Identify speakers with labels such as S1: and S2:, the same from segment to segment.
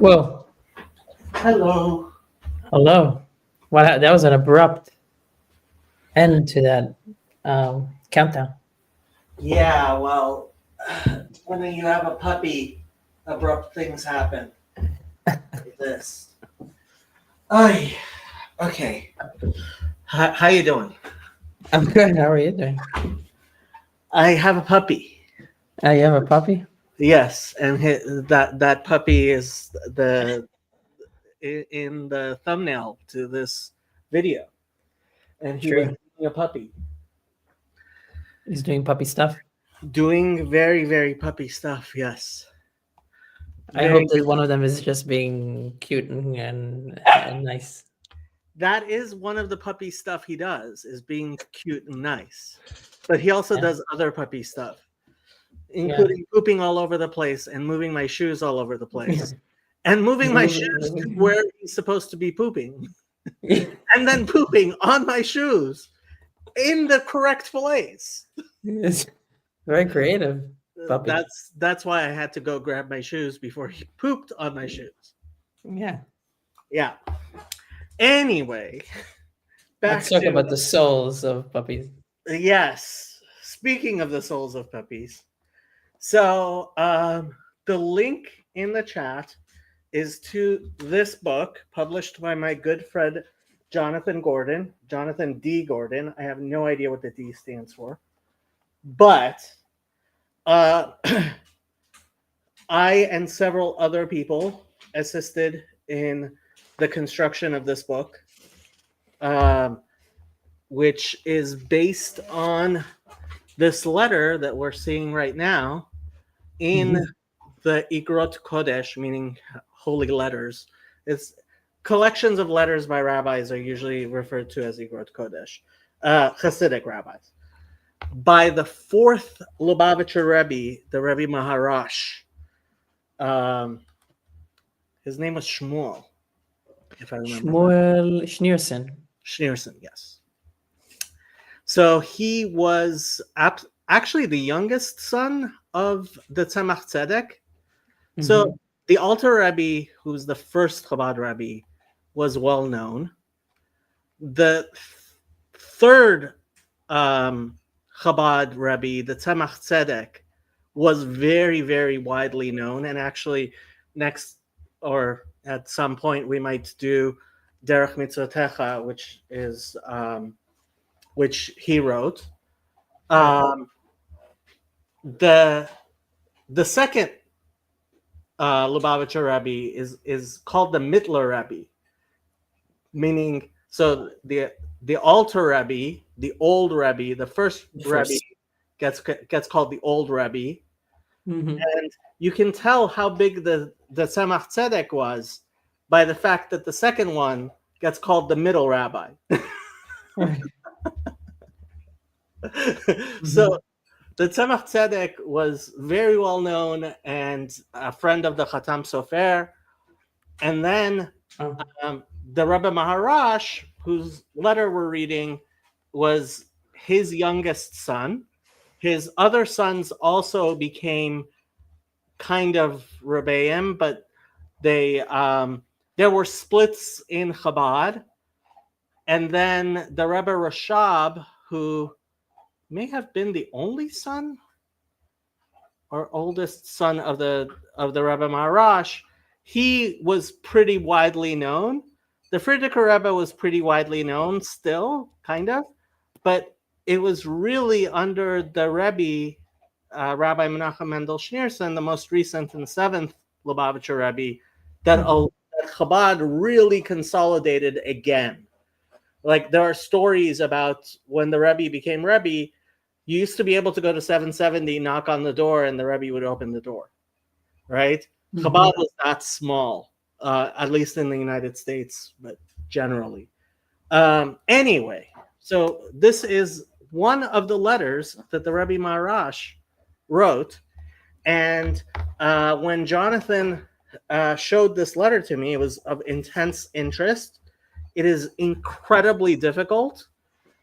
S1: Well,
S2: Hello.
S1: hello. Wow, that was an abrupt end to that countdown.
S2: Yeah, well, when you have a puppy, abrupt things happen. Like this. Ay, okay. How you doing?
S1: I'm good. How are you doing?
S2: I have a puppy.
S1: You have a puppy?
S2: Yes, and that puppy is in the thumbnail to this video, and he was
S1: True.
S2: a puppy
S1: He's doing puppy stuff.
S2: doing very very puppy stuff. Yes,
S1: I
S2: very.
S1: hope that one of them is just being cute and nice.
S2: That is one of the puppy stuff he does, is being cute and nice. But he also
S1: Yeah.
S2: does other puppy stuff,
S1: Yeah.
S2: including pooping all over the place and moving my shoes all over the place and moving my shoes to where he's supposed to be pooping and then pooping on my shoes in the correct place.
S1: It's very creative puppy.
S2: That's why I had to go grab my shoes before he pooped on my shoes.
S1: Yeah.
S2: Yeah. Anyway, back
S1: Let's talk
S2: to
S1: about the souls of puppies.
S2: yes. Speaking of the souls of puppies, so the link in the chat is to this book published by my good friend Jonathan D. Gordon. I have no idea what the D stands for, but uh, I and several other people assisted in the construction of this book, which is based on this letter that we're seeing right now in the Iggrot Kodesh, meaning holy letters. It's collections of letters by rabbis are usually referred to as Iggrot Kodesh, Hasidic rabbis. By the fourth Lubavitcher Rebbe, the Rebbe Maharash. His name was Shmuel, if I remember.
S1: Shmuel Schneerson.
S2: Schneerson, yes. So he was actually the youngest son of the Tzemach Tzedek. So the Alter Rebbe, who's the first Chabad Rebbe, was well known. The third Chabad Rebbe, the Tzemach Tzedek, was very, very widely known. And actually, next or at some point, we might do Derech Mitzvotecha, which he wrote. The second Lubavitcher Rebbe is called the Mittler Rebbe, meaning so the Alter Rebbe, the old Rebbe, the first Rebbe gets called the old Rebbe, and you can tell how big the Tzemach Tzedek was by the fact that the second one gets called the middle rabbi. So the Tzemach Tzedek was very well known and a friend of the Chatam Sofer. And then the Rebbe Maharash, whose letter we're reading, was his youngest son. His other sons also became kind of Rebbeim, but there were splits in Chabad. And then the Rebbe Rashab, who may have been the only son or oldest son of the Rebbe Maharash, he was pretty widely known. The Frierdiker Rebbe was pretty widely known still, kind of, but it was really under the Rebbe, Rabbi Menachem Mendel Schneerson, the most recent and seventh Lubavitcher Rebbe, that Chabad really consolidated again. Like there are stories about when the Rebbe became Rebbe, you used to be able to go to 770, knock on the door, and the Rebbe would open the door, right? Chabad was that small, at least in the United States, but generally. Anyway, so this is one of the letters that the Rebbe Maharash wrote. And when Jonathan showed this letter to me, it was of intense interest. It is incredibly difficult,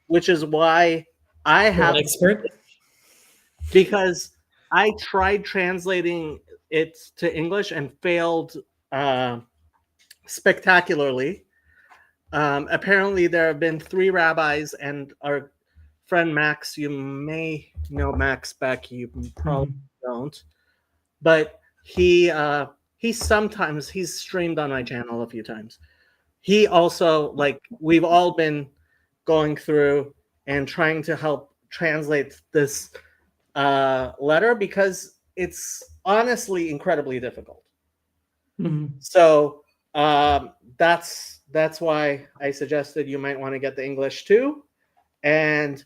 S2: which is why I have
S1: an expert,
S2: because I tried translating it to English and failed spectacularly. Apparently, there have been 3 rabbis, and our friend Max, you may know Max Beck, you probably don't, but he's streamed on my channel a few times. He also, like, we've all been going through and trying to help translate this letter because it's honestly incredibly difficult. So that's why I suggested you might want to get the English too. And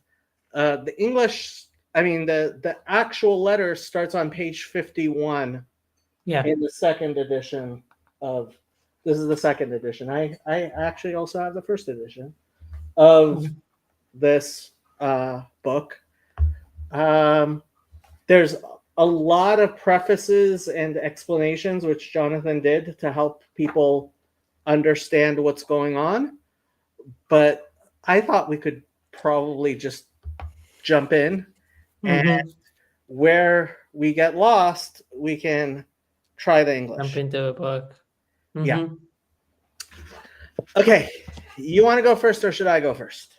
S2: the English, I mean, the actual letter starts on page 51 in the second edition of, this is the second edition. I actually also have the first edition of this book. There's a lot of prefaces and explanations which Jonathan did to help people understand what's going on. But I thought we could probably just jump in, and where we get lost, we can try the English.
S1: Jump into a book.
S2: Yeah. Okay. You want to go first or should I go first?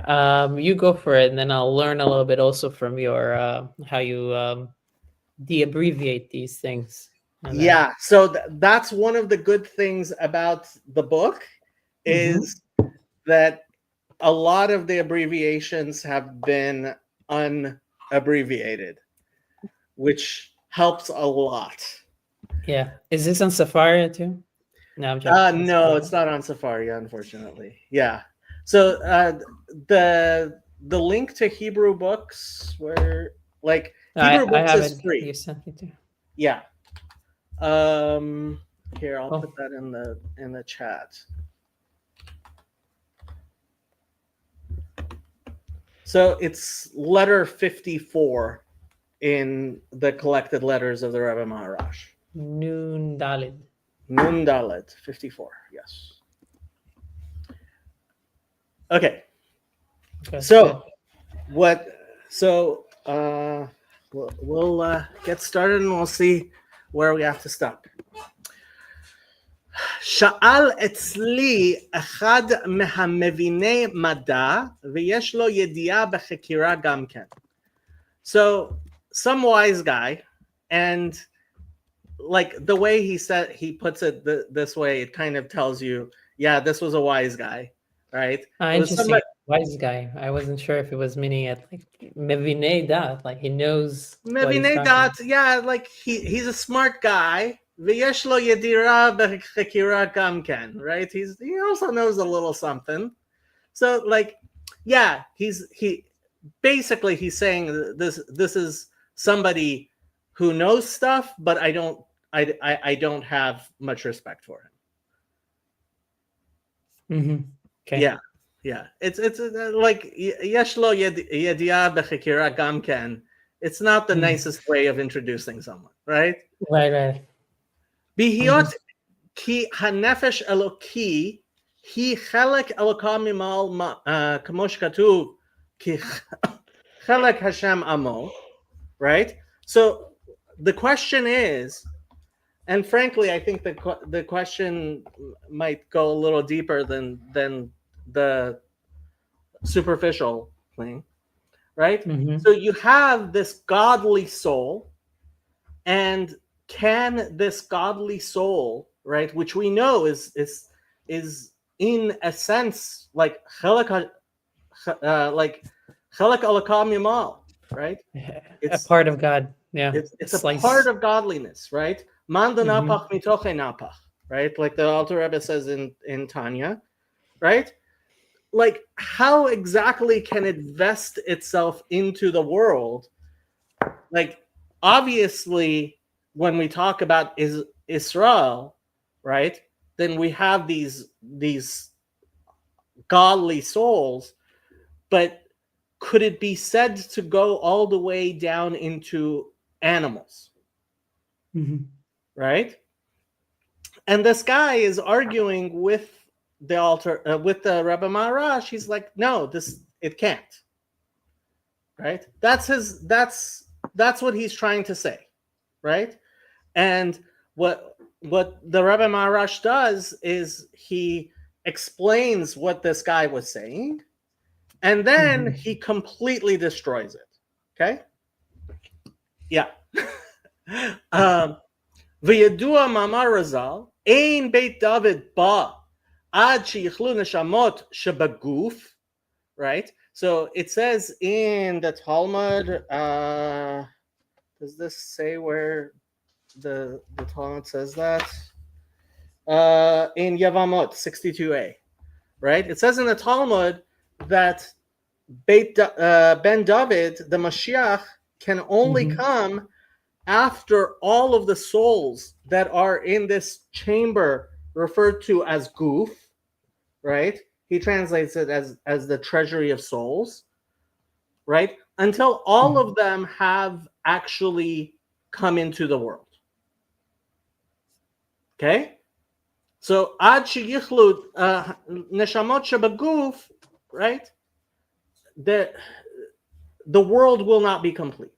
S1: You go for it, and then I'll learn a little bit also from your how you de-abbreviate these things.
S2: Yeah, so that's one of the good things about the book is that a lot of the abbreviations have been unabbreviated, which helps a lot.
S1: Yeah. Is this on Safari too? No, I'm joking.
S2: No, it's not on Safari, unfortunately. Yeah. So the link to Hebrew books, where like Hebrew books is free.
S1: You sent me to.
S2: Yeah. Here, I'll put that in the chat. So it's letter 54 in the collected letters of the Rebbe Maharash.
S1: Nun Daled.
S2: Nun Daled, 54, yes. Okay. So what? So we'll get started and we'll see where we have to stop. שאל אצלי אחד מהמביני מדע ויש לו ידיעה בחקירה גם כן. So some wise guy, and like the way he puts it this way, it kind of tells you, yeah, this was a wise guy, right?
S1: Interesting. Wise guy. I wasn't sure if it was meaning it like mevinei dat, like he knows.
S2: Mevinei dat, yeah, like he's a smart guy. V'yesh lo yedira b'chakira gam ken, right? He also knows a little something. So like, yeah, he's saying this is somebody who knows stuff, but I don't have much respect for him. Okay. Yeah. It's like yesh lo yediya b'chakira gam ken. It's not the nicest way of introducing someone, right?
S1: Right.
S2: Bihiyot ki hanefesh eloki hi chelek eloka mimal kamosh katuv ki chelek Hashem amo, right? So the question is, and frankly, I think the question might go a little deeper than the superficial thing, right? So you have this godly soul, and can this godly soul, right, which we know is in a sense like chelek alakam yamal, right?
S1: It's a part of God. Yeah,
S2: it's a part of godliness, right? Manda napach mitoche napach, right? Like the Alter Rebbe says in Tanya, right? Like, how exactly can it vest itself into the world? Like, obviously, when we talk about Israel, right, then we have these godly souls, but could it be said to go all the way down into animals? Right? And this guy is arguing with the Rebbe Maharash. He's like, no, it can't. Right? That's what he's trying to say. Right? And what the Rebbe Maharash does is he explains what this guy was saying, and then he completely destroys it. Okay? Yeah. V'yadua mamar Razal, ein Beit David ba ad sheyichlu neshamot shebaguf. Right? So it says in the Talmud, does this say where the Talmud says that? In Yavamot 62a, right? It says in the Talmud that Ben David, the Mashiach, can only come after all of the souls that are in this chamber referred to as Guf, right? He translates it as the treasury of souls, right? Until all of them have actually come into the world. Okay? So ad sheyichlu neshamot shebaguf, right? The world will not be complete.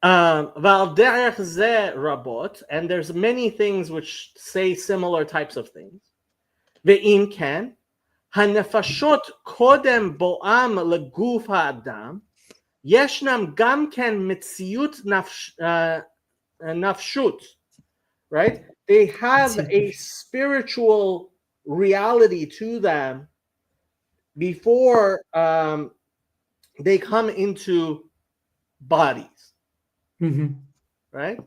S2: Val derech ze rabot, and there's many things which say similar types of things. Ve'im ken hanefashot kodem boam leguf ha'adam yeshnam gam ken mitziyut nafshut. Right? They have a spiritual reality to them before they come into bodies. Right?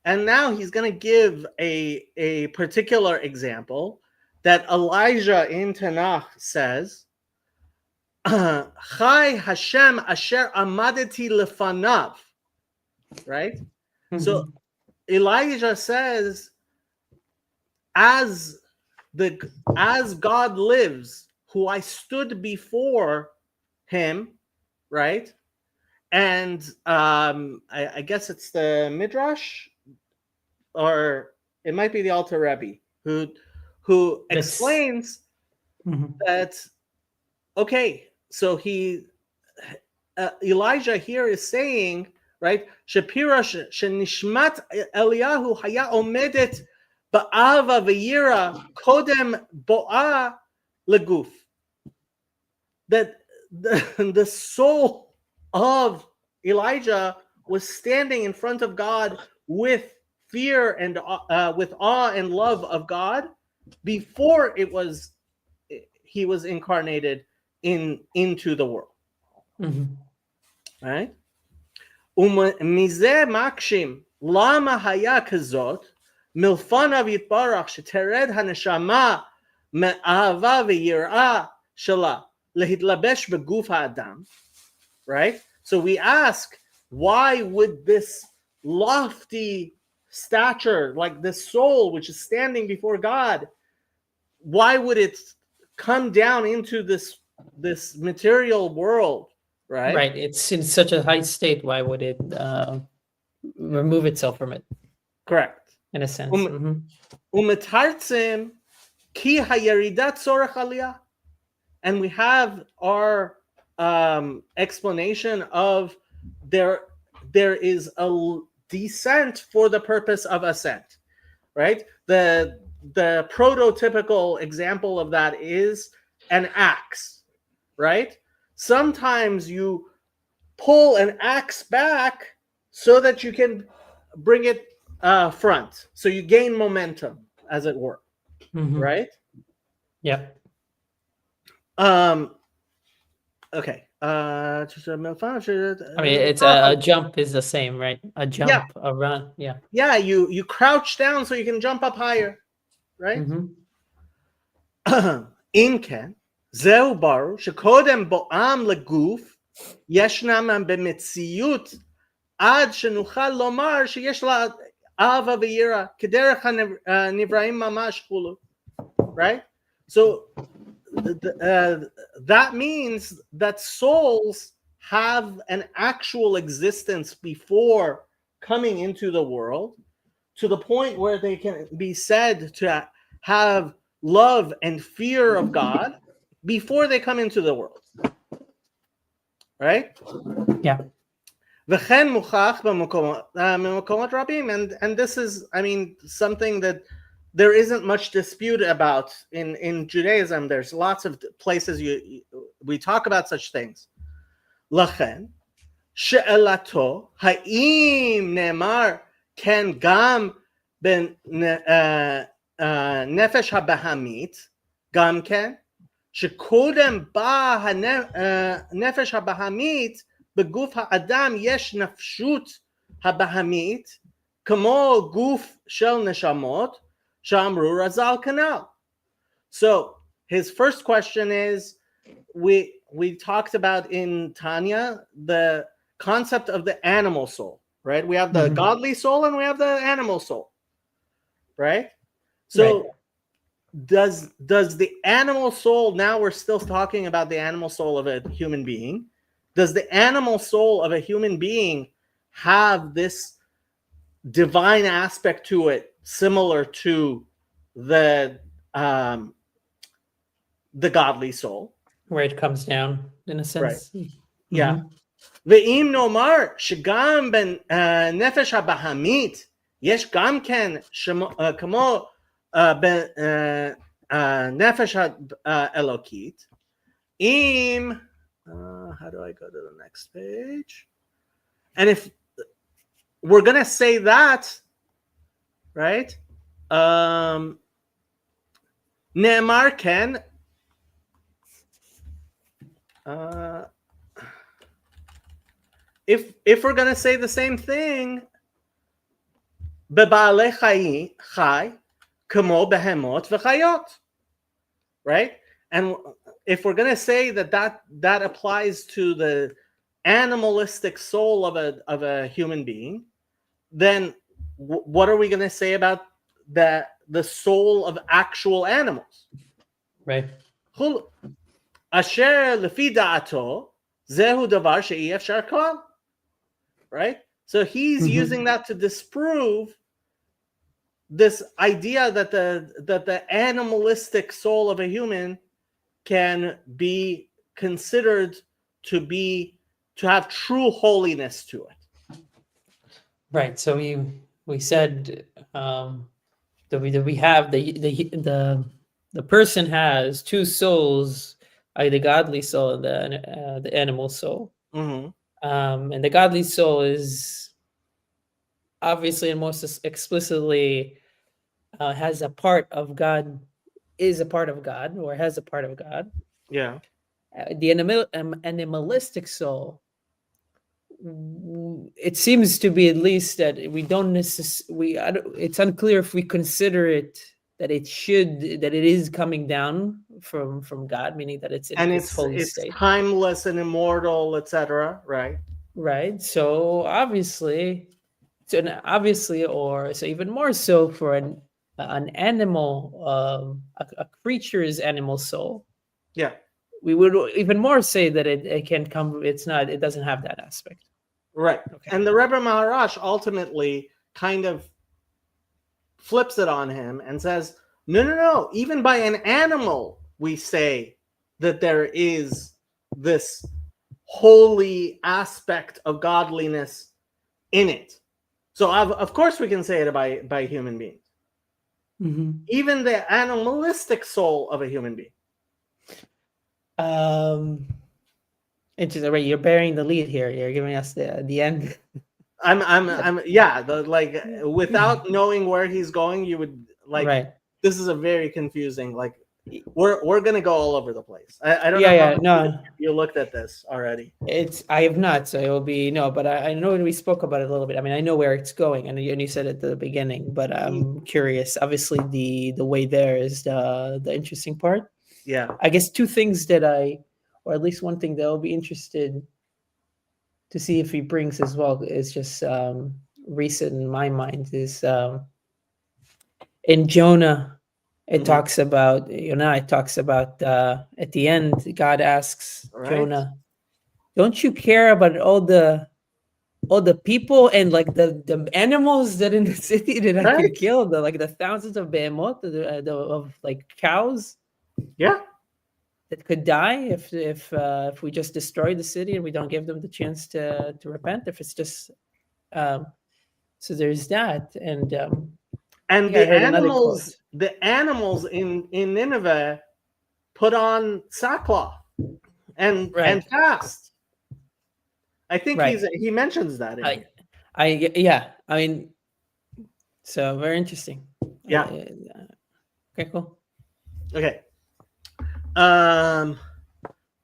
S2: And now he's going to give a particular example that Elijah in Tanakh says, Chai Hashem asher amadeti lefanav. Right? So Elijah says, as God lives, who I stood before him, right? And I guess it's the Midrash, or it might be the Alter Rebbe, who explains that, okay, so Elijah here is saying, right? Shapira shenishmat Eliyahu haya omedet ba'ava v'yira kodem bo'a leguf. That the soul of Elijah was standing in front of God with fear and with awe and love of God before he was incarnated into the world. Right? ומזה מקשים למה היה כזאת מלפניו יתברך שתרד הנשמה מאהבה ויראה שלה להתלבש בגוף האדם, right? So we ask, why would this lofty stature, like this soul which is standing before God, why would it come down into this material world? Right.
S1: It's in such a high state. Why would it remove itself from it?
S2: Correct.
S1: In a sense.
S2: Umetartzim ki hayaridat tzorech aliyah, and we have our explanation of there is a descent for the purpose of ascent. Right. The prototypical example of that is an axe. Right. Sometimes you pull an axe back so that you can bring it front. So you gain momentum, as it were. Right?
S1: Yeah.
S2: Okay.
S1: I mean, it's a jump is the same, right? A jump, a run. Yeah.
S2: Yeah, you crouch down so you can jump up higher. Right? Inken. זהו ברור שקודם בואם לגוף ישנם במציאות עד שנוכל לומר שיש לה אהבה ויראה כדרך הנבראים ממש כולו. Right? So that means that souls have an actual existence before coming into the world, to the point where they can be said to have love and fear of God before they come into the world. Right?
S1: Yeah.
S2: וכן מוכח במקומות רבים, and this is, I mean, something that there isn't much dispute about in Judaism. There's lots of places we talk about such things. לכן, שאלתו, האם נאמר כן גם בנפש הבהמית, גם כן, שקודם בא הנפש הבהמית, בגוף האדם יש נפשות הבהמית, כמו גוף של נשמות, שאמרו רז"ל כנ"ל. So, his first question is, we talked about in Tanya the concept of the animal soul, right? We have the godly soul and we have the animal soul, right? So
S1: Right.
S2: does the animal soul, now we're still talking about the animal soul of a human being, does the animal soul of a human being have this divine aspect to it similar to the godly soul?
S1: Where it comes down, in a sense.
S2: Right. Yeah. ואם נאמר שגם בנפש הבהמית יש גם כן כמו בנפש האלוקית, אם how do I go to the next page? And if we're going to say that, right? נאמר כן, if we're going to say the same thing, בבעלי חי, כמו בהמות וחיות, right? And if we're going to say that applies to the animalistic soul of a human being, then what are we going to say about the soul of actual animals?
S1: Right.
S2: אשר לפי דעתו זהו דבר שאי אפשר כלל. Right? So he's using that to disprove this idea that the animalistic soul of a human can be considered to have true holiness to it.
S1: Right. So we said that we have the person has two souls, the godly soul and the animal soul.
S2: Mm-hmm.
S1: And the godly soul is obviously and most explicitly has a part of God, is a part of God, or has a part of God.
S2: Yeah.
S1: The animalistic soul, it seems to be at least that we don't necessarily, it's unclear if we consider it that it is coming down from God, meaning that it's in its holy state,
S2: timeless and immortal, etc. Right.
S1: Right. So obviously, or so even more so for an animal, a creature's animal soul.
S2: Yeah.
S1: We would even more say that it can come. It doesn't have that aspect.
S2: Right. Okay. And the Rebbe Maharash ultimately kind of flips it on him and says, no. Even by an animal, we say that there is this holy aspect of godliness in it. So of course we can say it by human beings. Mm-hmm. Even the animalistic soul of a human being.
S1: Interesting. Right, you're bearing the lead here. You're giving us the end.
S2: Without knowing where he's going, you would
S1: right.
S2: This is a very confusing, we're gonna go all over the place. I don't know.
S1: No.
S2: You looked at this already.
S1: I have not, so it will be no. But I know we spoke about it a little bit. I mean, I know where it's going, and you said at the beginning. But I'm curious. Obviously, the way there is the interesting part.
S2: Yeah.
S1: I guess two things that or at least one thing that I'll be interested to see if he brings as well is just recent in my mind is in Jonah. It talks about, it talks about at the end, God asks Jonah, don't you care about all the people and the animals that in the city that I can kill, the thousands of behemoth, of cows?
S2: Yeah.
S1: that could die if we just destroy the city and we don't give them the chance to repent. If it's just so there's that, and
S2: And
S1: I heard another quote.
S2: the animals in Nineveh put on sackcloth and fast. I think he mentions that.
S1: Yeah. I mean, so very interesting.
S2: Yeah.
S1: Okay. Cool.
S2: Okay.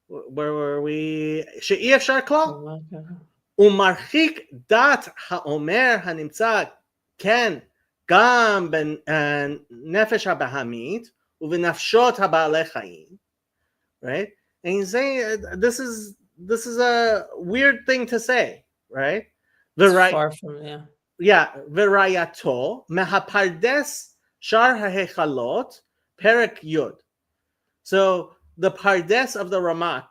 S2: Where were we? שאי אפשר כלל. ומרחיק דת האומר הנמצא כן גם בנפש הבהמית ובנפשות הבעלי חיים. Right? And he's saying this is a weird thing to say, right?
S1: Far from,
S2: yeah. ורעייתו מהפרדס שאר ההיכלות פרק י'. So the Pardes of the Ramak,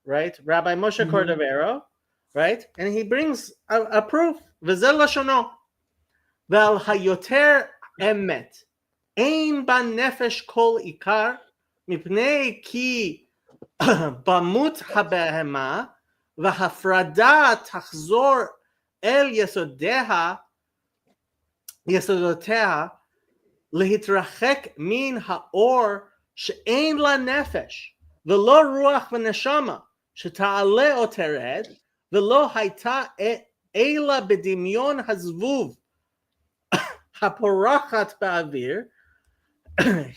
S2: right? Rabbi Moshe Cordovero, right? And he brings a proof. V'zel lashono. Vel hayoter emet. Ein ba nefesh kol ikar. Mipnei ki bamut habehema. V'hafrada tachzor el yesodeha. Yesodoteha. Lehitrachek min haor. שאין לה נפש, ולא רוח ונשמה, שתעלה או תרד, ולא הייתה אלא בדמיון הזבוב, הפורחת באוויר,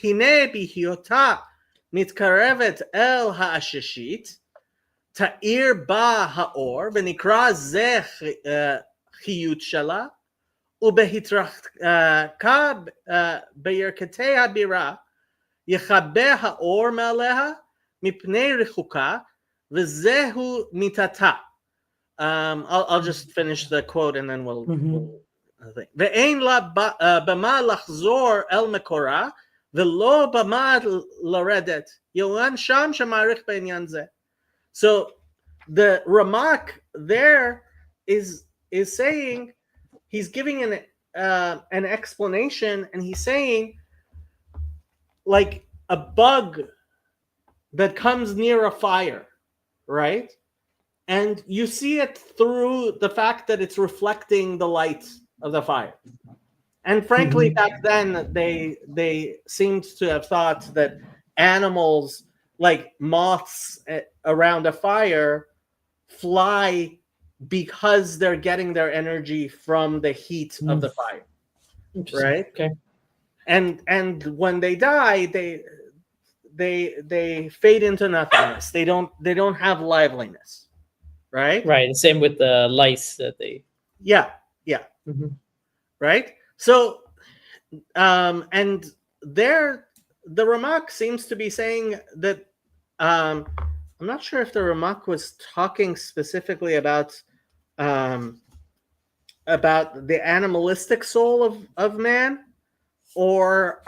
S2: הנה בהיותה מתקרבת אל העששית, תאיר בה האור, ונקרא זה חיות שלה, ובהתרחקה בירכתי הבירה, יכבה האור מעליה מפני רחוקה וזהו מיתתה. I'll just finish the quote and then we'll think. ואין לה במה לחזור אל מקורה ולא במה לרדת. יואן שם שמעריך בעניין זה. So the Ramak there is saying, he's giving an explanation, and he's saying, like a bug that comes near a fire, right? And you see it through the fact that it's reflecting the light of the fire. And frankly, back then, they seemed to have thought that animals, like moths around a fire, fly because they're getting their energy from the heat of the fire, right?
S1: Okay.
S2: And when they die, they fade into nothingness. They don't have liveliness, right?
S1: Right. Same with the lice that they.
S2: Yeah. Right. So, and there, the Ramak seems to be saying that. I'm not sure if the Ramak was talking specifically about the animalistic soul of man. Or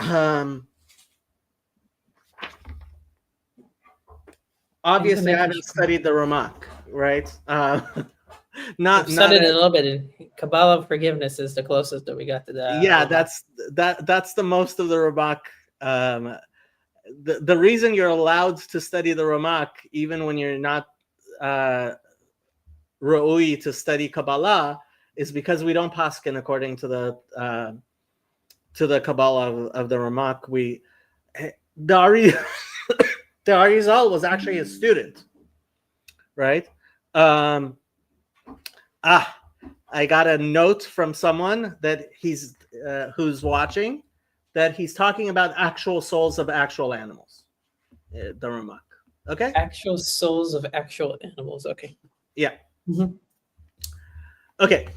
S2: obviously, I haven't studied the Ramak, right? Not
S1: studied it a little bit. In Kabbalah of forgiveness is the closest that we got to that.
S2: Yeah, that's the most of the Ramak. The reason you're allowed to study the Ramak, even when you're not Ra'ui to study Kabbalah, is because we don't paskin according to the Kabbalah of the Ramak. The Arizal was actually a student, right? I got a note from someone that who's watching, that he's talking about actual souls of actual animals, the Ramak. Okay?
S1: Actual souls of actual animals. Okay.
S2: Yeah. Okay.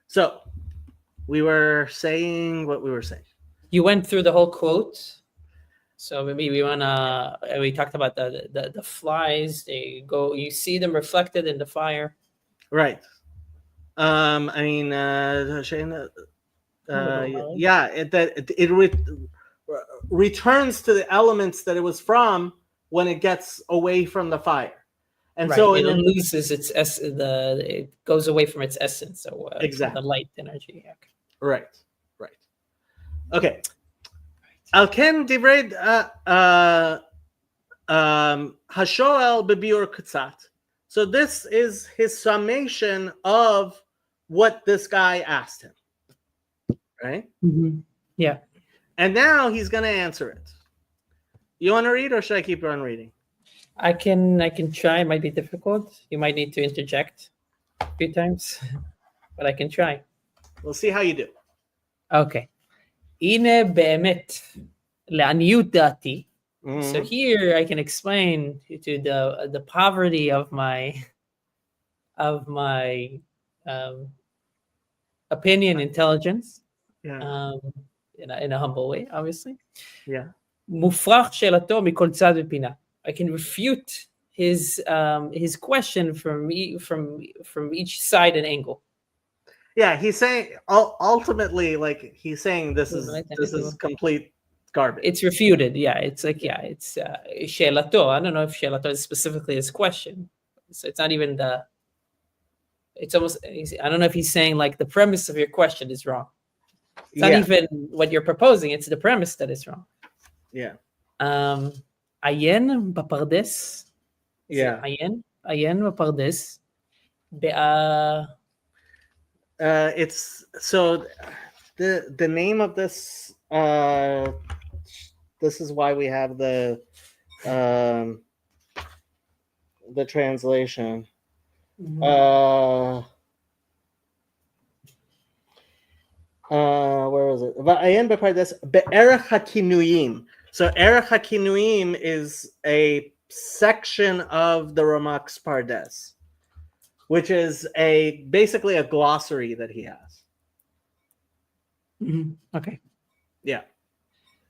S2: So we were saying what we were saying.
S1: You went through the whole quote. So maybe we talked about the flies. They go, you see them reflected in the fire.
S2: Right. I mean, it returns to the elements that it was from when it gets away from the fire. And so
S1: it loses its it goes away from its essence. So
S2: exactly,
S1: the light energy. Okay.
S2: Right. Okay. Al ken divrei Hashoel bebiur kutzat. So this is his summation of what this guy asked him, right?
S1: Yeah.
S2: And now he's going to answer it. You want to read, or should I keep on reading?
S1: I can try. It might be difficult. You might need to interject a few times, but I can try.
S2: We'll see how you do.
S1: Okay. הנה באמת, לעניות דעתי. So here I can explain to the poverty of my opinion, intelligence, in a humble way, obviously.
S2: Yeah.
S1: מופרך שאלתו מכל צד ופינה. I can refute his question from each side and angle.
S2: Yeah, he's saying ultimately, like he's saying this is complete garbage.
S1: It's refuted. Yeah, it's like it's שאלתו. I don't know if שאלתו is specifically his question. So it's not even the. It's almost. I don't know if he's saying like the premise of your question is wrong. It's not even what you're proposing. It's the premise that is wrong.
S2: Yeah.
S1: עיין בפרדס.
S2: Yeah.
S1: עיין בפרדס.
S2: It's so the name of this. This is why we have the translation. Where is it? Va'ayin b'pardes be'erech hakinuyim. So erech hakinuyim is a section of the Ramak's Pardes, which is basically a glossary that he has.
S1: Okay.
S2: Yeah.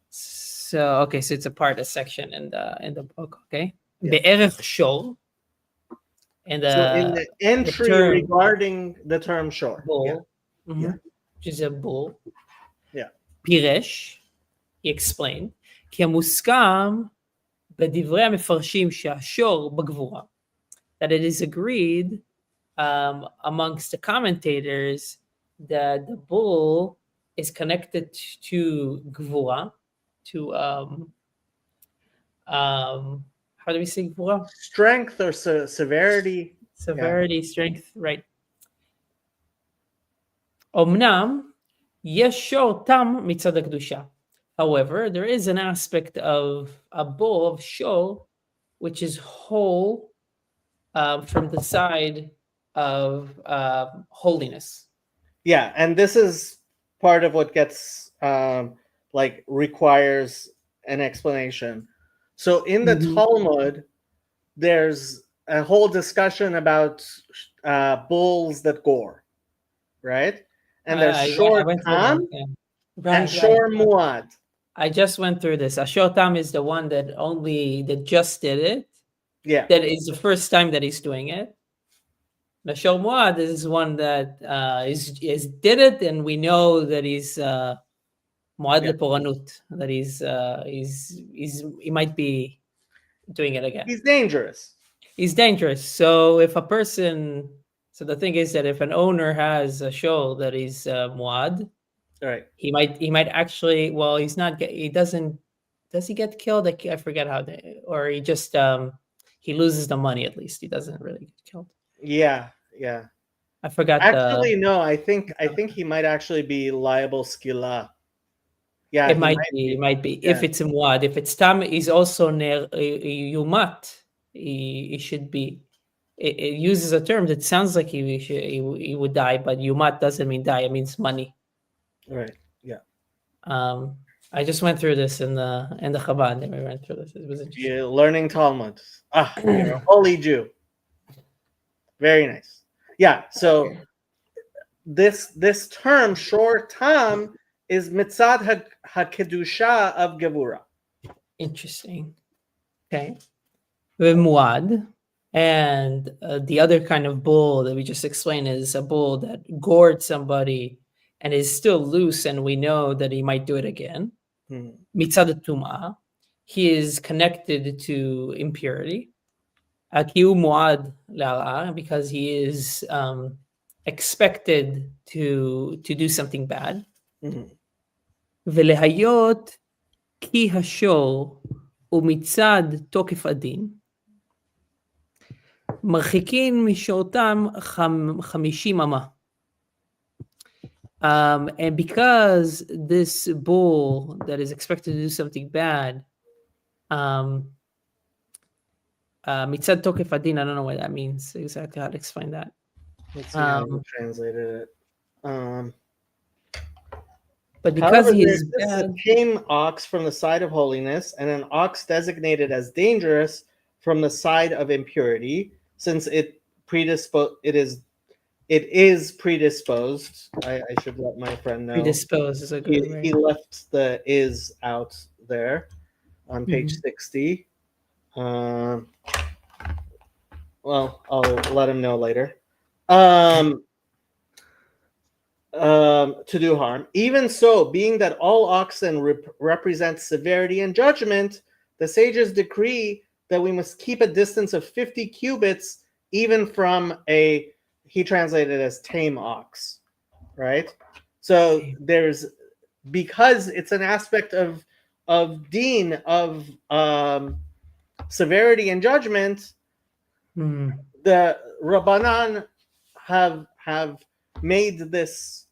S1: So it's a part, a section in the book. Okay. Be'erech shor.
S2: So in the entry regarding the term shor.
S1: Bull. Which is a bull.
S2: Yeah.
S1: Piresh. He explained. כי המוסכם בדברי המפרשים שהשור בגבורה. That it is agreed amongst the commentators that the bull is connected to gvura, to how do we say gvura?
S2: Strength or severity.
S1: Severity, strength, right. אומנם יש שור תם מצד הקדושה. However, there is an aspect of a bull of shor which is whole from the side of holiness.
S2: Yeah, and this is part of what gets requires an explanation. So in the Talmud, there's a whole discussion about bulls that gore, right? And there's shor tam and shor muad.
S1: I just went through this. A shor tam is the one that just did it.
S2: Yeah.
S1: That is the first time that he's doing it. The shor muad is one that is did it, and we know that he's muad leporanut. That he might be doing it again.
S2: He's dangerous.
S1: He's dangerous. So if a person, so the thing is that if an owner has a shor that is muad,
S2: right,
S1: he might actually. Well, he's not. He doesn't. Does he get killed? I forget how. Or he just he loses the money. At least he doesn't really get killed.
S2: Yeah.
S1: I forgot.
S2: Actually, no. I think he might actually be liable skila. Yeah,
S1: it might be. Yeah. If it's muad, if it's tam, he's also ner yumat. He should be. It uses a term that sounds like he would die, but yumat doesn't mean die. It means money.
S2: Right. Yeah.
S1: I just went through this in the Chabad. We went through this. It was interesting.
S2: You're learning Talmud. You're a holy Jew. Very nice. Yeah. So this term shor tam is mitzad hakedusha of gevura.
S1: Interesting. Okay. Muad, and the other kind of bull that we just explained is a bull that gored somebody and is still loose, and we know that he might do it again. Mitzad tum'ah, he is connected to impurity. Akiu muad la'ara, because he is expected to do something bad. Velehayot ki hashor ומצד תוקף הדין, מרחיקין משורתם 50 אמה. And because this bull that is expected to do something bad, mitzad tokef adin, I don't know what that means exactly, how to explain that.
S2: Let's see how you translated it.
S1: But because
S2: however,
S1: he
S2: there
S1: is
S2: exists
S1: bad,
S2: a tame ox from the side of holiness, and an ox designated as dangerous from the side of impurity, since it is predisposed. I should let my friend know.
S1: predisposed is a good word.
S2: He left the is out there on page 60. Well, I'll let him know later. To do harm. Even so, being that all oxen represent severity and judgment, the sages decree that we must keep a distance of 50 cubits even from he translated as tame ox, right? So because it's an aspect of deen, of severity and judgment, the Rabbanan have made this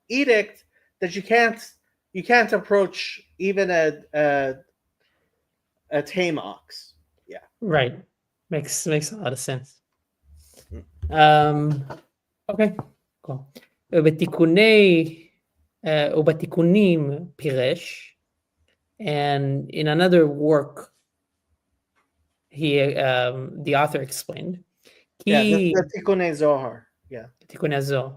S2: edict that you can't approach even a tame ox. Yeah,
S1: right. Makes a lot of sense. Okay, cool. ובתיקונים פירש, and in another work the author explained.
S2: The Tikkunei Zohar. Yeah.
S1: תיקוני הזוהר.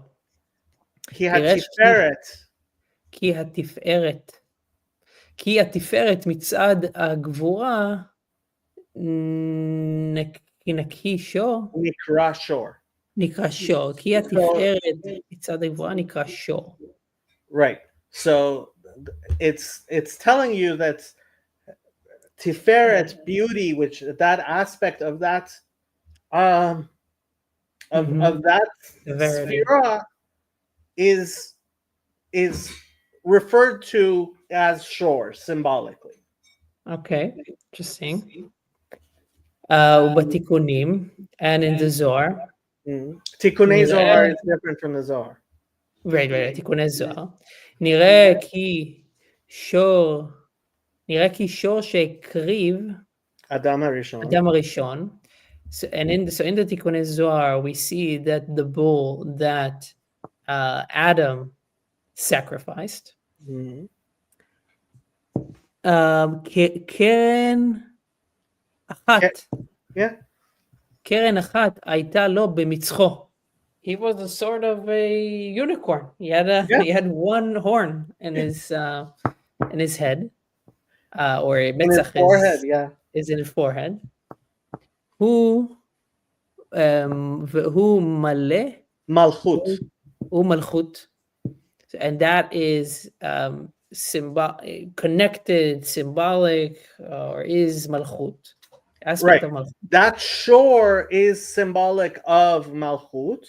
S1: כי התפארת מצד הגבורה נקי שור. נקרא שור. כי התפארת מצד הגבורה נקרא שור.
S2: Right. So it's telling you that Tiferet beauty, which that aspect of that of that sphera is referred to as shore symbolically.
S1: Okay, interesting. Ubetikunim, and in the Zohar.
S2: Tikkunei Zohar is different from the Zohar.
S1: Right, תיקוני זוהר. נראה כי שור שהקריב
S2: אדם
S1: הראשון. So in the תיקוני זוהר, we see that the bull that Adam sacrificed, קרן אחת הייתה לו במצחו. He was a sort of a unicorn. He had one horn in his head, or
S2: in his forehead.
S1: Is in his forehead. Who malchut, and that is connected, symbolic, or is malchut. Aspect of malchut.
S2: That shore is symbolic of malchut.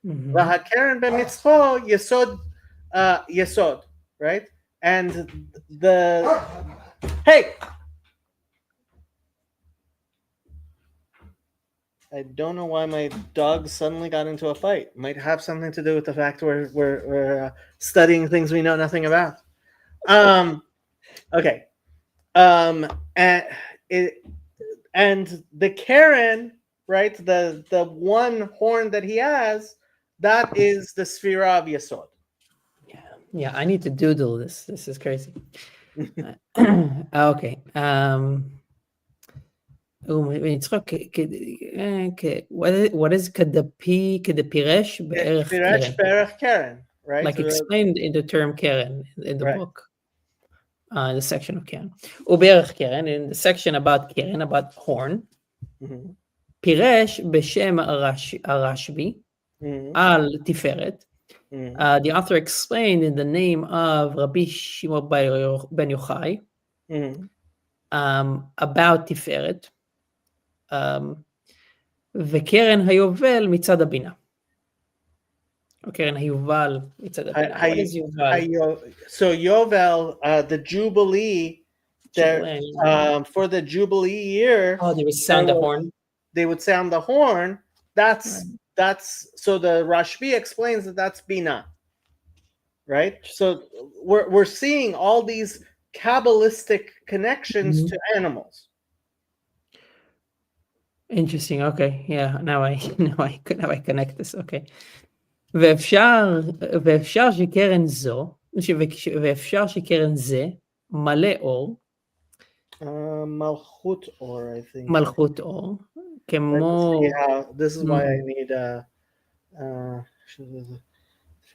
S2: V'hakeren b'mitzcho yesod, right? And I don't know why my dog suddenly got into a fight. Might have something to do with the fact we're studying things we know nothing about. Okay. And the Karen, right? The one horn that he has, that is the Sphira of Yesod.
S1: Yeah. I need to doodle this. This is crazy. Okay. What is כדפירש
S2: בערך Karen, right?
S1: Like explained in the term Karen in the book. The section of Karen. ובערך Karen, in the section about Karen, about horn. פירש בשם הרשב"י על תפארת. The author explained in the name of Rabbi Shimon ben Yochai about תפארת. וקרן היובל מצד הבינה. או קרן היובל מצד הבינה. What is יובל?
S2: So Yovel, the Jubilee For the Jubilee year,
S1: they would sound the horn.
S2: They would sound the horn. That's so the Rashbi explains that that's Bina, right? So we're seeing all these Kabbalistic connections to animals.
S1: Interesting. Okay. Yeah. Now I connect this. Okay. ואפשר שקרן זו, ואפשר שקרן זה מלא אור.
S2: מלכות אור, I think.
S1: מלכות אור. כמו...
S2: This is why I need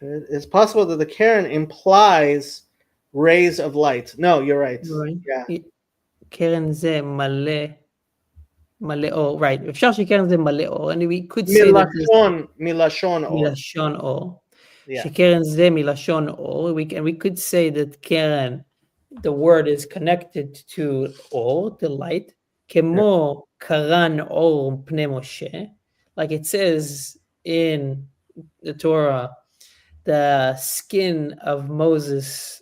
S2: it's possible that the Karen implies rays of light. No, you're right. Yeah.
S1: קרן זה מלא אור. Right. אפשר שקרן זה מלא אור. And we could say
S2: מלשון אור.
S1: מלשון אור. שקרן זה מלשון אור. And we could say that Karen, the word is connected to אור, the light. כמו קרן אור פני משה. Like it says in the Torah, the skin of Moses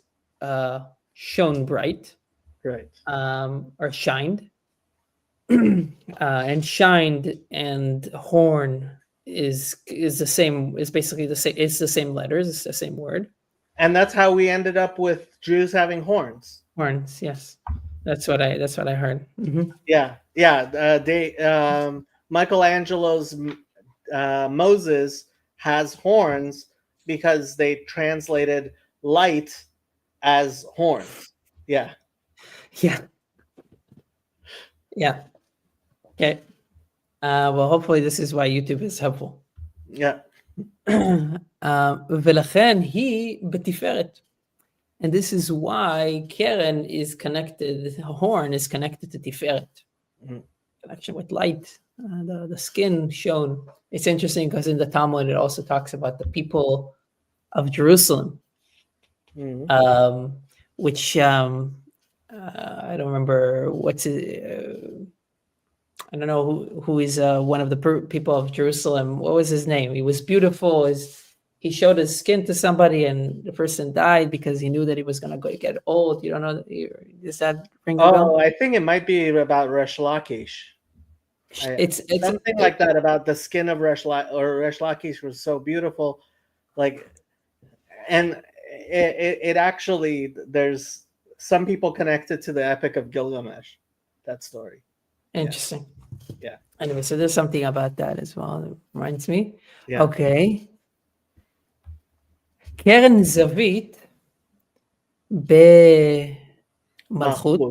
S1: shone bright,
S2: right?
S1: Or shined, and shined and horn is the same. Is basically the same. It's the same letters. It's the same word.
S2: And that's how we ended up with Jews having horns.
S1: Horns, yes. That's what I heard. Mm-hmm.
S2: Yeah. Michelangelo's Moses has horns because they translated light as horns. Yeah. Okay. Well, hopefully this is why YouTube is helpful. Yeah.
S1: ולכן היא בתפארת. And this is why Keren is connected, the horn is connected to Tiferet. Connection with light, the skin shone. It's interesting because in the Talmud it also talks about the people of Jerusalem, which I don't remember what's it. I don't know who is one of the people of Jerusalem. What was his name? He was beautiful. He showed his skin to somebody, and the person died because he knew that he was going to get old. You don't know? Does that ring a bell?
S2: Oh, I think it might be about Resh Lakish. It's something like that about the skin of Resh Lakish was so beautiful, and it actually, there's some people connected to the Epic of Gilgamesh, that story.
S1: Interesting.
S2: Yeah.
S1: Anyway, so there's something about that as well. That reminds me.
S2: Yeah.
S1: Okay. קרן זווית במלכות,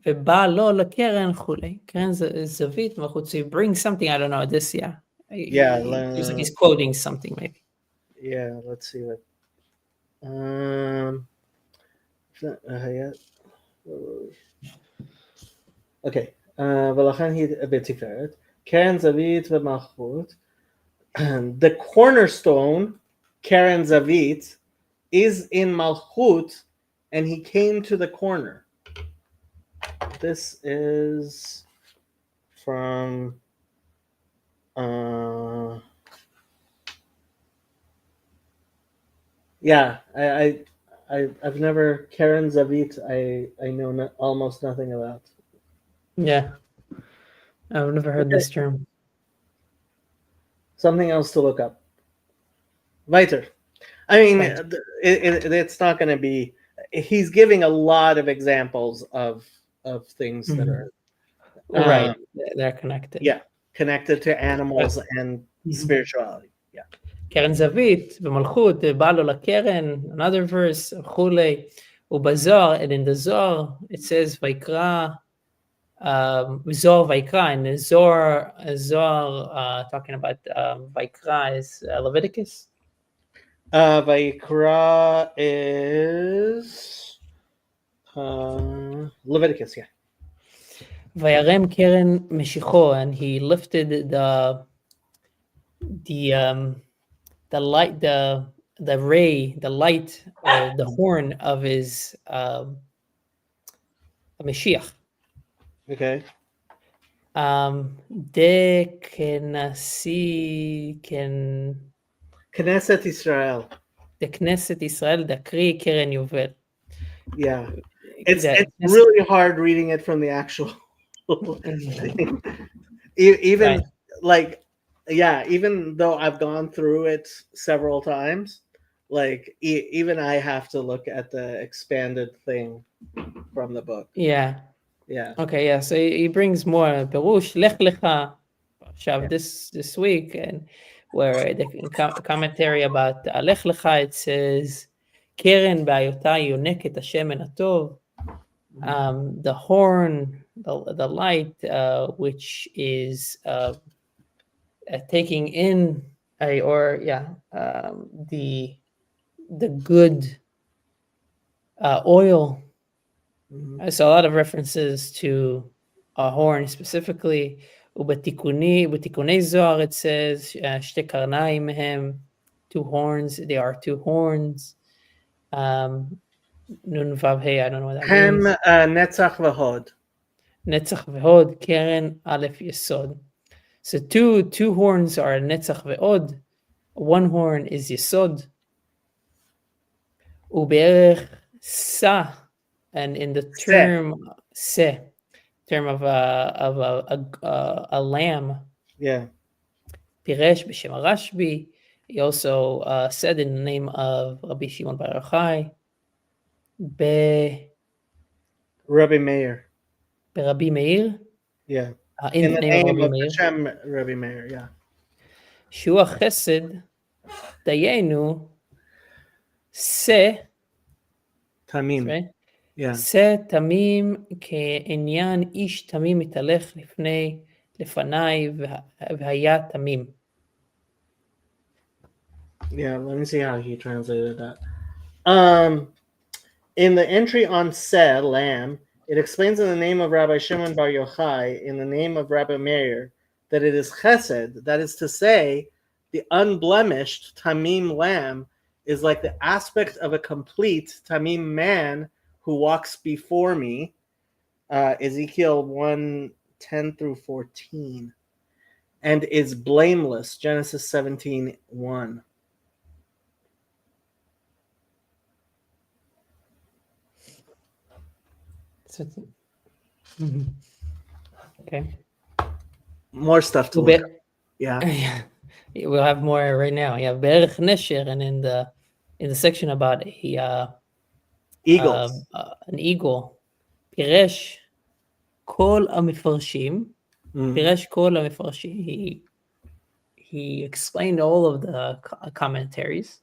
S1: ובא לו לקרן חולי. קרן זווית מלכות. So you bring something, I don't know, this, yeah. Seems like he's quoting something, maybe.
S2: Yeah, let's see what. Okay. ולכן היא בתפארת. קרן זווית במלכות. The cornerstone, Keren Zavit, is in Malchut, and he came to the corner. This is from I've never Keren Zavit. I know almost nothing about.
S1: Yeah, I've never heard this term.
S2: Something else to look up. Weiter. I mean, it's not going to be. He's giving a lot of examples of things that are
S1: right. They're connected.
S2: Yeah, connected to animals and spirituality. Yeah.
S1: קרן זווית במלכות בא לו לקרן. Another verse. וכולי. ובזוהר, and in the Zohar it says ויקרא. Zohar Vaikra, and Zohar talking about Vaikra is Leviticus.
S2: Vaikra is Leviticus, yeah.
S1: Vayarem Keren Meshicho, and he lifted the light, the ray, the light, the horn of his Mashiach.
S2: Okay.
S1: De Knesset
S2: Israel.
S1: The Knesset Israel, the Kri Keren Yovel.
S2: Yeah. It's really hard reading it from the actual thing. Even
S1: right.
S2: like, yeah, even though I've gone through it several times, like even I have to look at the expanded thing from the book.
S1: Yeah.
S2: Yeah.
S1: Okay, yeah. So he brings more Perush, Lech Lecha,
S2: Yeah.
S1: this week, and where the commentary about Lech Lecha, it says, Keren ba'ayota yonek et Hashem en hatov. The horn, the light, which is taking in the good oil. So a lot of references to a horn specifically. ובתיקוני זוהר it says שתי קרניים הם, two horns, they are two horns. נון וו ה', I don't know what that
S2: Hem
S1: means.
S2: netzach v'hod.
S1: נצח והוד, קרן א' יסוד. So two horns are נצח והוד. One horn is יסוד. ובערך סה, and in the term se, term of a lamb.
S2: Yeah.
S1: Piresh b'shem Rashbi. He also said in the name of Rabbi Shimon bar Yochai,
S2: Rabbi Meir.
S1: Rabbi Meir.
S2: Yeah.
S1: In the name of Rabbi Meir.
S2: Hashem, Rabbi Meir. Yeah.
S1: Shua Chesed Dayenu Se
S2: Tamim.
S1: right?
S2: Yeah.
S1: Se Tamim כעניין איש תמים מתהלך לפניי והיה תמים.
S2: Yeah, let me see how he translated that. In the entry on Se, lamb, it explains in the name of Rabbi Shimon bar Yochai, in the name of Rabbi Meir, that it is chesed, that is to say, the unblemished tamim lamb is like the aspect of a complete tamim man who walks before me. Ezekiel 1:10 through 14. And is blameless, Genesis 17:1.
S1: Okay.
S2: More stuff to look up. Yeah.
S1: We'll have more right now. Yeah, Berech Nesher, and in the section about
S2: Eagles.
S1: An eagle. Piresh Kol HaMefarshim. Piresh Kol HaMefarshim. He explained all of the commentaries.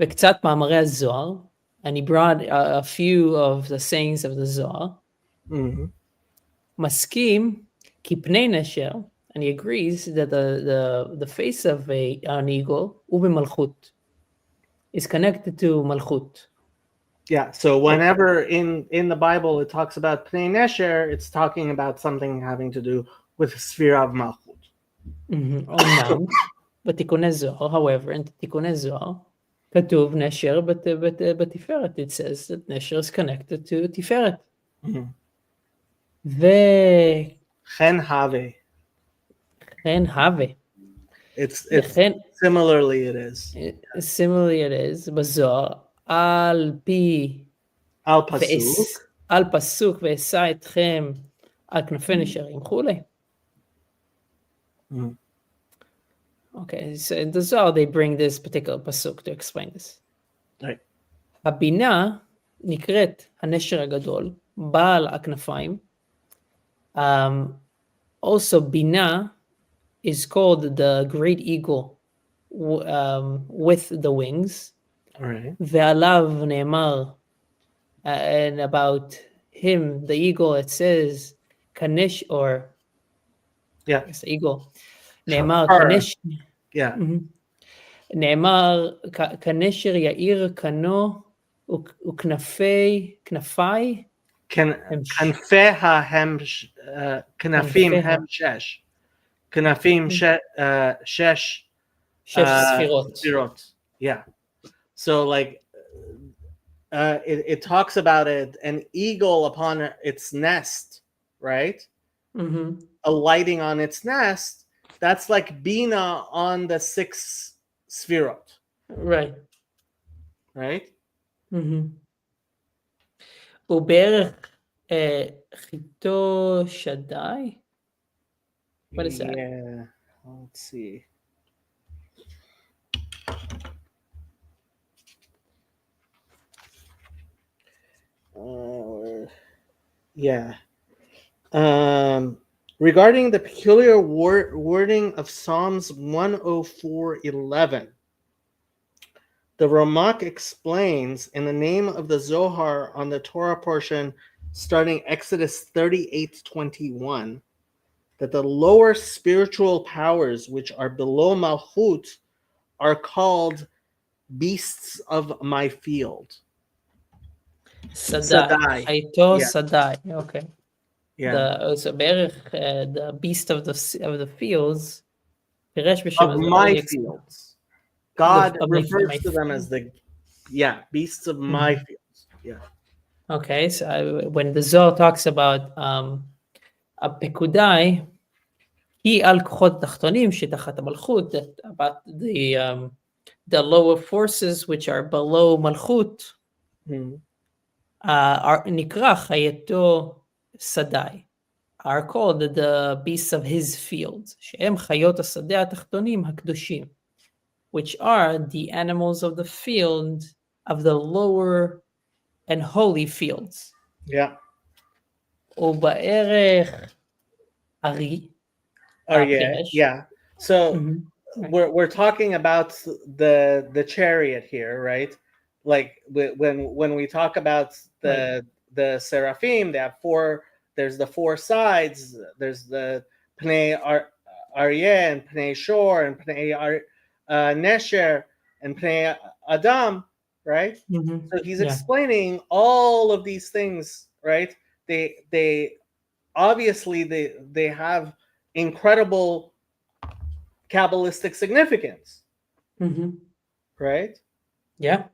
S1: וקצת מאמרי הזוהר, and he brought a few of the sayings of the Zohar. מסכים כי פני נשר, and he agrees that the face of an eagle הוא במלכות, is connected to malchut.
S2: Yeah, so whenever in the Bible it talks about Pnei Nesher, it's talking about something having to do with Sphira of Malchut.
S1: אומנם, בתיקוני זוהר, however, in תיקוני זוהר, כתוב נשר בתפארת. It says that נשר is connected to תפארת.
S2: Chen have.
S1: chen have.
S2: It's similarly it is.
S1: Similarly it is. בזוהר, על פסוק ואשא אתכם על כנפי נשרים וכולי. Okay, so in the Zohar they bring this particular pasuk to explain this.
S2: Right.
S1: הבינה נקראת הנשר הגדול, בעל הכנפיים. Also, Bina is called the great eagle with the wings.
S2: All right.
S1: ועליו נאמר, and about him, the eagle, it says, Kanish, or
S2: yeah,
S1: it's the eagle. נאמר כנש,
S2: yeah.
S1: נאמר כנשר יאיר כנו וכנפי
S2: כנפי כנפים הם שש. כנפים שש ספירות. Yeah. So like it talks about it, an eagle upon its nest, right? Alighting on its nest, that's like Bina on the 6 Sfirot.
S1: Right.
S2: Right?
S1: ובערך חיתו שדי? What is that?
S2: Yeah, let's see. Yeah. Regarding the peculiar wording of Psalms 104:11, the Ramak explains in the name of the Zohar on the Torah portion starting Exodus 38:21 that the lower spiritual powers which are below Malchut are called beasts of my field.
S1: Sadai. Chaito
S2: Yeah.
S1: Sadai. Okay.
S2: Yeah.
S1: So בערך the beast of the fields. פירש בשם
S2: Of
S1: הזה,
S2: my fields. God refers to them as beasts of my fields. Yeah.
S1: Okay, so when the Zohar talks about הפקודאי, היא על כוחות תחתונים שתחת המלכות, about the lower forces which are below מלכות, נקרא חייתו שדאי, are called the beasts of his fields, שהם חיות השדה התחתונים הקדושים, which are the animals of the field of the lower and holy fields.
S2: Yeah.
S1: ובערך ארי.
S2: Yeah. So we're talking about the chariot here, right? Like when we talk about the seraphim, they have four. There's the four sides. There's the Pnei Aryeh and Pnei Shor and Pnei Nesher and Pnei Adam, right? So he's explaining all of these things, right? They obviously they have incredible Kabbalistic significance, right?
S1: Yeah.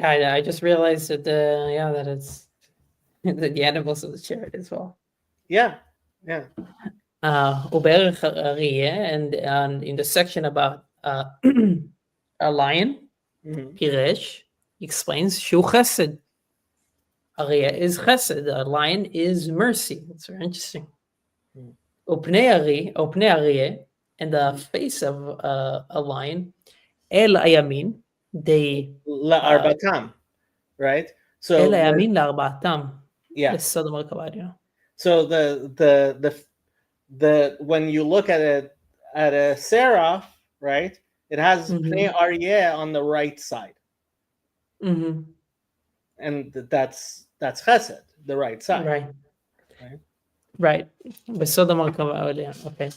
S1: I just realized that that it's the animals of the chariot as well.
S2: Yeah.
S1: ובערך אריה, and in the section about a lion, פירש, he explains שהוא חסד. Arya is chesed. A lion is mercy. That's very interesting. Opnei Arya, and the face of a lion, El Ayamin, they
S2: La'arbatam, right? So
S1: El Ayamin la'arbatam.
S2: Yeah.
S1: So
S2: the when you look at a seraph, right? It has Pnei Aryeh on the right side. And that's chesed, the right side.
S1: Right. בסוד המרכבה עליה, אוקיי.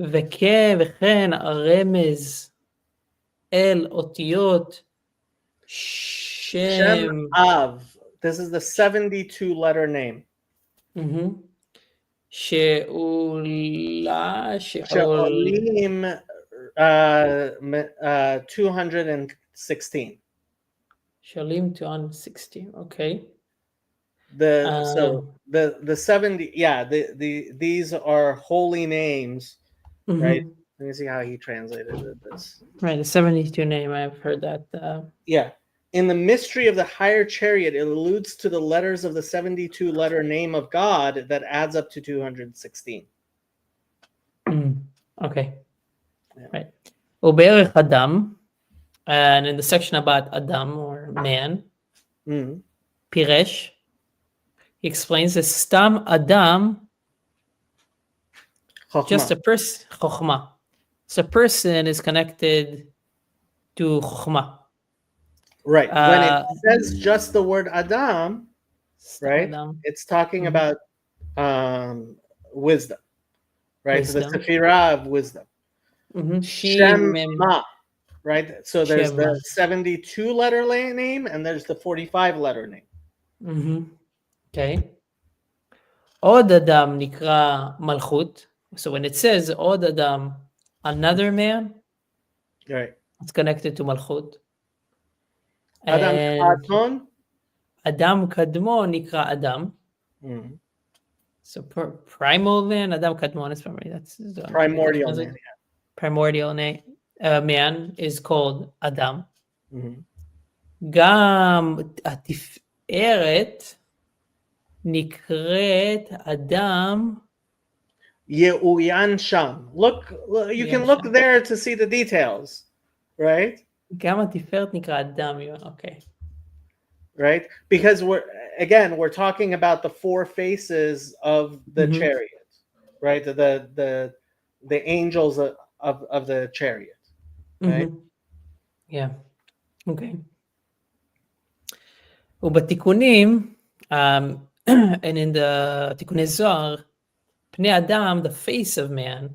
S1: וכן הרמז אל אותיות שם
S2: Av. This is the 72 letter name.
S1: שעולים
S2: 216.
S1: Shalim 216. Okay.
S2: So the 70, these are holy names, right? Let me see how he translated this.
S1: Right, the 72 name, I've heard that.
S2: In the mystery of the higher chariot, it alludes to the letters of the 72 letter name of God that adds up to 216.
S1: Okay. Right. ובערך Adam, and in the section about Adam or man, Piresh, he explains that Stam Adam, just a person, Chokhmah. So a person is connected to Chokhmah.
S2: Right. When it says just the word Adam, right, it's talking about wisdom, right? So the Sephirah of wisdom. Shema, right? So there's the 72 letter name and there's the 45 letter name.
S1: Okay. Od Adam nikra Malchut. So when it says Od Adam, another man,
S2: right,
S1: it's connected to Malchut.
S2: Adam Kadmon.
S1: Adam Kadmon nikra Adam. So primal man, Adam Kadmon is primary. That's
S2: primordial man.
S1: Primordial man is called Adam. גם התפארת נקראת אדם
S2: Ye'uyan Sham. Look, you can look there to see the details, right?
S1: גם התפארת נקרא אדם, okay.
S2: Right? Because we're talking about the four faces of the chariot, right? The angels of the chariot, right?
S1: Yeah. Okay. ובתיקונים, and in the תיקוני זוהר, פני אדם, the face of man,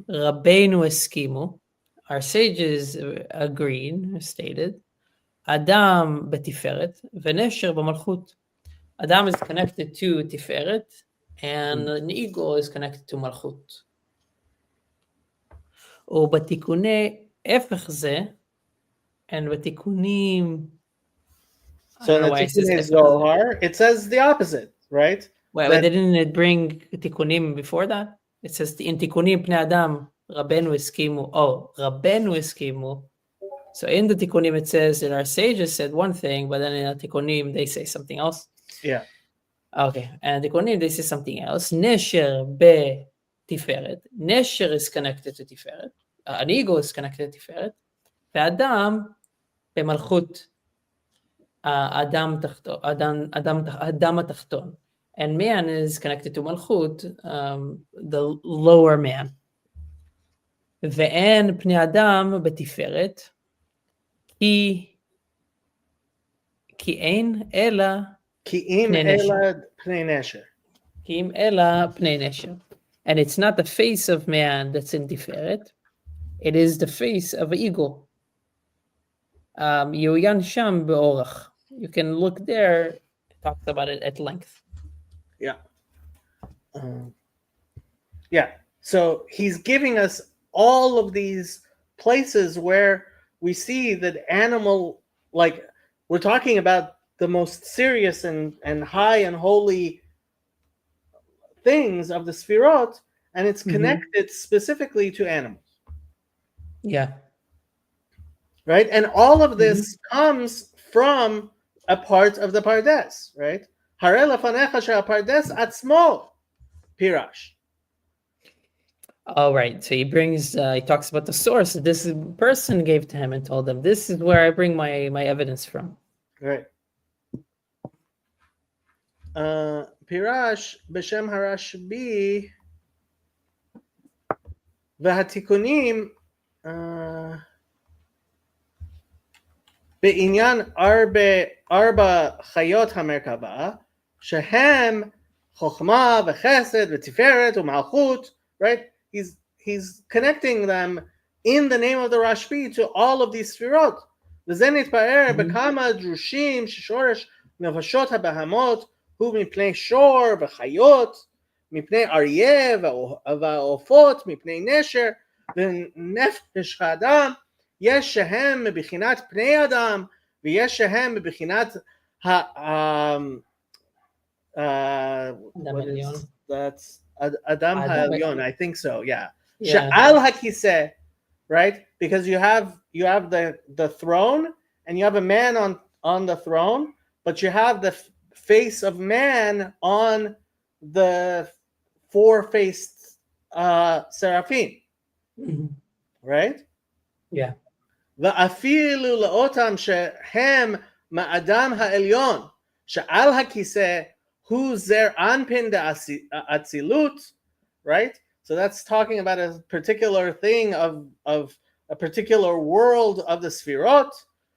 S1: רבנו הסכימו, our sages agreed, stated, אדם בתפארת, ונשר במלכות. Adam is connected to Tiferet, and an eagle is connected to Malchut. ובתיקוני הפך זה, and בתיקונים...
S2: So in the Tikkunei Zohar, it says the opposite, right?
S1: Wait, but didn't it bring Tikkunim before that? It says, in Tikkunim Pnei Adam, Rabbeinu Eskimu. Oh, Rabbeinu Eskimu. So in the Tikkunim it says that our sages said one thing, but then in the Tikkunim they say something else.
S2: Yeah.
S1: Okay, and the Tikkunim they say something else. Nesher be Tiferet. Nesher is connected to Tiferet. An eagle is connected to Tiferet. Ve'adam be Malchut. Adam Tachton. And man is connected to Malchut, the lower man. Ve'en Pnei Adam beTiferet. Ki ein ela
S2: Pnei Nesher.
S1: And it's not the face of man that's in Tiferet. It is the face of an eagle. Yoyan Sham be'orach. You can look there. It talks about it at length.
S2: Yeah. Yeah. So he's giving us all of these places where we see that animal, like we're talking about the most serious and high and holy things of the Sfirot, and it's connected specifically to animals.
S1: Yeah.
S2: Right? And all of this comes from a part of the Pardes, right? Harei lefanecha she'apardes atzmo pirash.
S1: Oh, right. So he talks about the source that this person gave to him and told him, this is where I bring my evidence from.
S2: Right. Pirash b'shem harashbi v'hatikunim בעניין ארבע חיות המרכבה, שהם חוכמה וחסד ותפארת ומלכות, right? He's connecting them in the name of the Rashbi to all of these sfirot. וזה נתפאר בכמה דרושים ששורש נפשות הבהמות הוא מפני שור וחיות, מפני אריה והעופות, מפני נשר ונפש האדם, יש שהם מבחינת פני אדם, ויש שהם מבחינת אדם העליון, I think so, yeah. שעל הכיסא, right? Because you have the throne, and you have a man on the throne, but you have the face of man on the four-faced seraphim, right?
S1: Yeah.
S2: ואפילו לאותם שהם מאדם העליון, שעל הכיסא הוא זר אנפין דאצילות, right? So that's talking about a particular thing of a particular world of the Sfirot,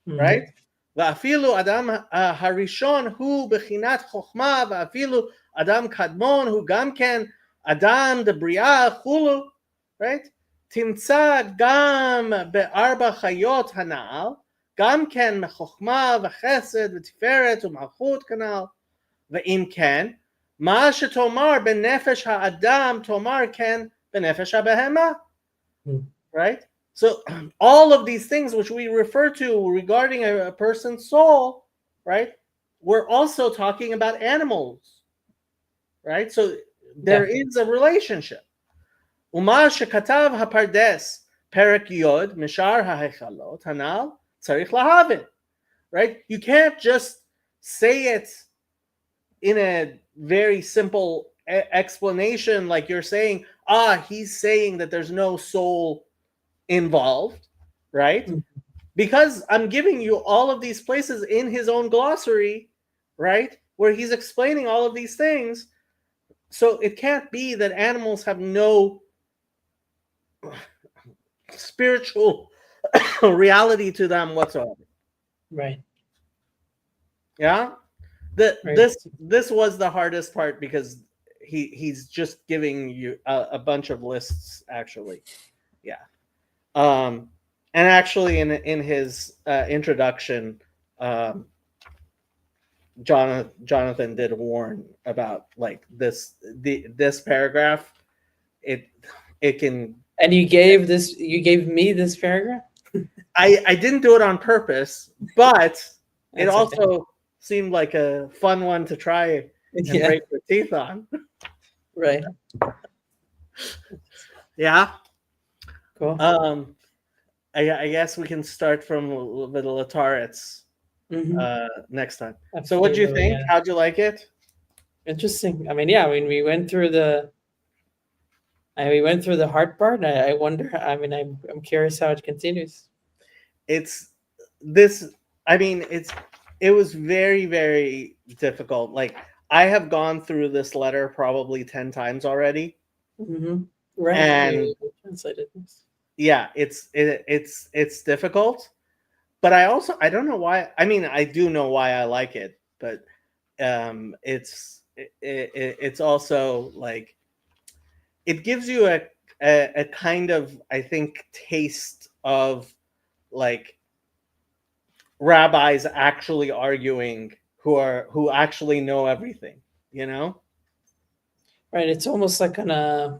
S2: right? ואפילו אדם הראשון הוא בחינת חוכמה, ואפילו אדם קדמון הוא גם כן אדם דבריאה חולו, right? תמצא גם בארבע חיות הנעל, גם כן מחוכמה וחסד ותפארת ומלכות כנ"ל, ואם כן, מה שתאמר בנפש האדם, תאמר כן בנפש הבהמה, right? So all of these things which we refer to regarding a person's soul, right? We're also talking about animals, right? So there is a relationship. ומה שכתב הפרדס פרק י' משאר ההיכלות הנ"ל צריך להבין. right? You can't just say it in a very simple explanation, like you're saying, he's saying that there's no soul involved, right? Because I'm giving you all of these places in his own glossary, right, where he's explaining all of these things. So it can't be that animals have no spiritual reality to them whatsoever.
S1: Right.
S2: Yeah.
S1: Right.
S2: This was the hardest part because he's just giving you a bunch of lists actually. Yeah. And actually in his introduction, Jonathan did warn about like this paragraph. It it can.
S1: And you gave me this paragraph?
S2: I didn't do it on purpose, but it
S1: That's okay.
S2: also seemed like a fun one to try and
S1: Yeah.
S2: break your teeth on.
S1: Right.
S2: Yeah.
S1: Cool.
S2: I guess we can start from the Latarets next time.
S1: Absolutely,
S2: So what do you think?
S1: yeah.
S2: How'd you like it?
S1: Interesting. I mean, yeah, I mean, we went through the hard part. I wonder. I mean, I'm curious how it continues.
S2: It's this. I mean, it was very, very difficult. Like I have gone through this letter probably 10 times already.
S1: Right.
S2: And
S1: we translated this.
S2: Yeah, it's difficult. But I don't know why. I mean, I do know why I like it, but it's also like it gives you a kind of, I think, taste of like rabbis actually arguing who actually know everything, you know?
S1: Right. It's almost like I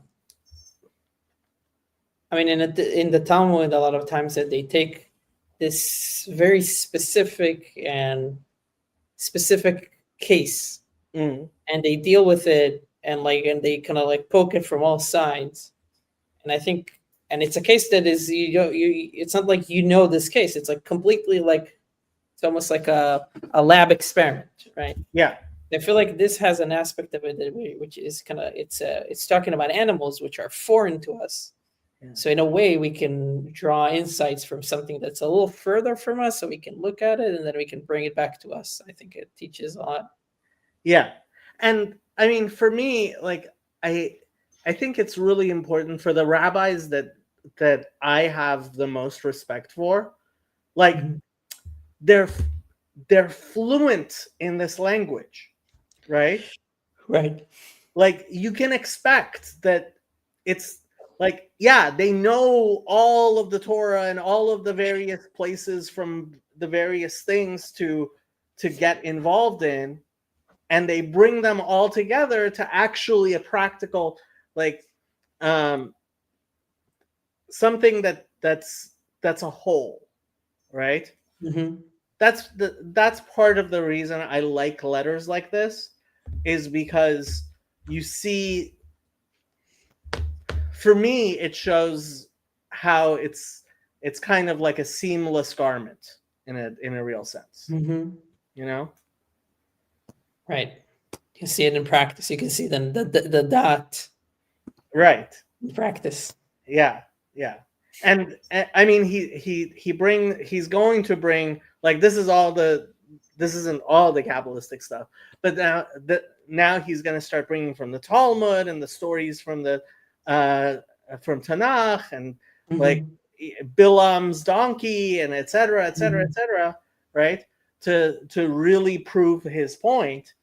S1: mean, in the Talmud, a lot of times that they take this very specific case, and they deal with it, and they kind of like poke it from all sides. And I think, and it's a case that is it's not like this case. It's like completely like it's almost like a lab experiment, right?
S2: Yeah.
S1: I feel like this has an aspect of it which is kind of it's talking about animals which are foreign to us. Yeah. So in a way, we can draw insights from something that's a little further from us, so we can look at it and then we can bring it back to us. I think it teaches a lot.
S2: Yeah, and I mean, for me, like I think it's really important for the rabbis that I have the most respect for, like they're fluent in this language, right?
S1: Right.
S2: Like you can expect that it's like, yeah, they know all of the Torah and all of the various places from the various things to get involved in, and they bring them all together to actually a practical, like something that's a whole, right? That's part of the reason I like letters like this, is because you see, for me, it shows how it's kind of like a seamless garment in a real sense. You know?
S1: Right. You can see it in practice. You can see the dot.
S2: Right.
S1: In practice.
S2: Yeah. Yeah. And I mean, he's going to bring, like, this isn't all the Kabbalistic stuff, but now he's going to start bringing from the Talmud and the stories from the from Tanakh, and like Bilam's donkey, and et cetera, right? To really prove his point.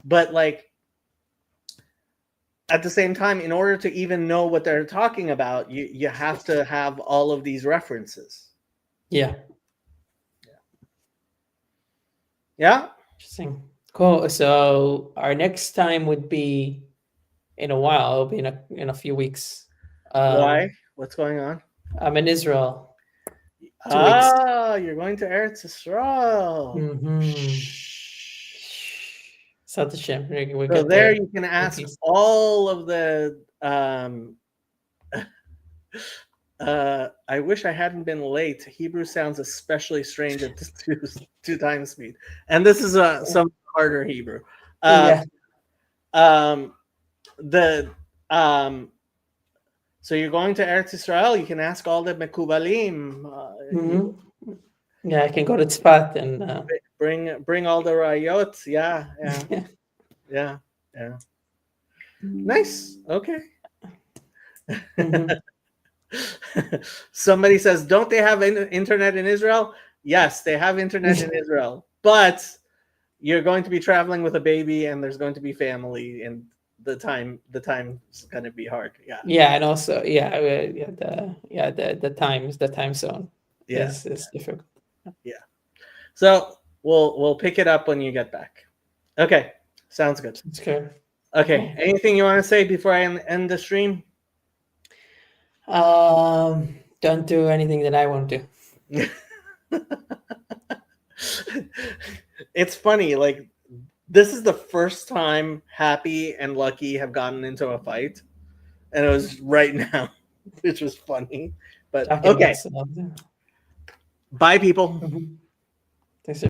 S2: But like, at the same time, in order to even know what they're talking about, you have to have all of these references.
S1: Yeah.
S2: Yeah.
S1: Interesting. Cool. So our next time would be in a while. It'll be in a few weeks.
S2: Why? What's going on?
S1: I'm in Israel.
S2: 2 weeks. You're going to Eretz Yisrael.
S1: So
S2: there you can ask all of the I wish I hadn't been late. Hebrew sounds especially strange at two times speed. And this is some harder Hebrew.
S1: Yeah.
S2: Um, the So you're going to Eretz Israel. You can ask all the mekubalim.
S1: Yeah, I can go to Tzfat and
S2: bring all the rayot. Yeah, yeah. Nice. Okay. Somebody says, don't they have internet in Israel? Yes, they have internet in Israel, but you're going to be traveling with a baby, and there's going to be family, and the time's going to be hard.
S1: Yeah, and also the time zone is difficult.
S2: Yeah. So we'll pick it up when you get back. Okay, sounds good.
S1: That's good.
S2: Okay, anything you want to say before I end the stream?
S1: Don't do anything that I won't do.
S2: It's funny, like this is the first time Happy and Lucky have gotten into a fight, and it was right now, which was funny. But okay, bye, people.